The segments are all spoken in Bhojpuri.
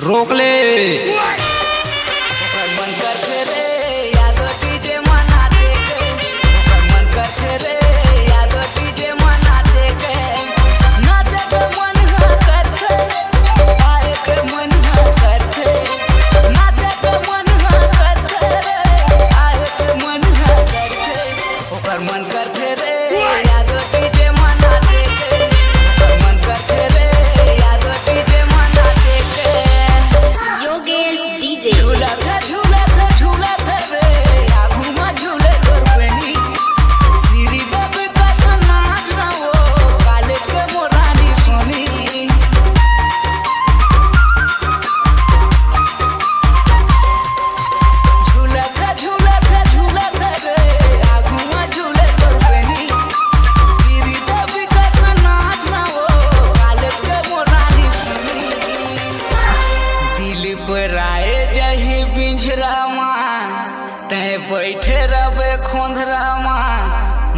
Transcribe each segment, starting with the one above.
रोक ले। बैठे रबे खोंधरामा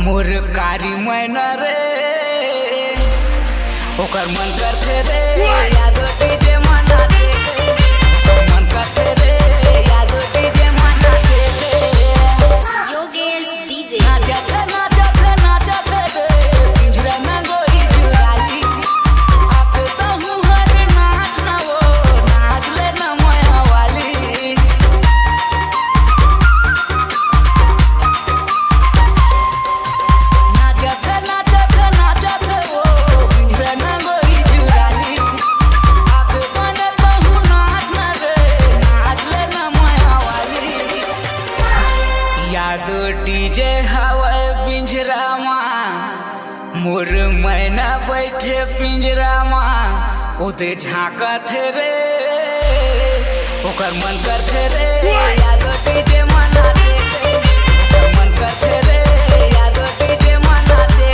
मोर कारी मैना रे ओकर मन करते रे यादो डीजे मनाते मन करते रे यादो डीजे मनाते योगेश डीजे नाचत रे पिंजरा में गोई जुराली आप तो हूँ हर नाच ना वो नाच ले ना माया वाली यादो डीजे हवे पिंजरामा मोर मैना बैठे पिंजरामा ओते झांकत रे ओकर मन करते रे यादो डीजे मनाते मन करते रे यादो डीजे मनाते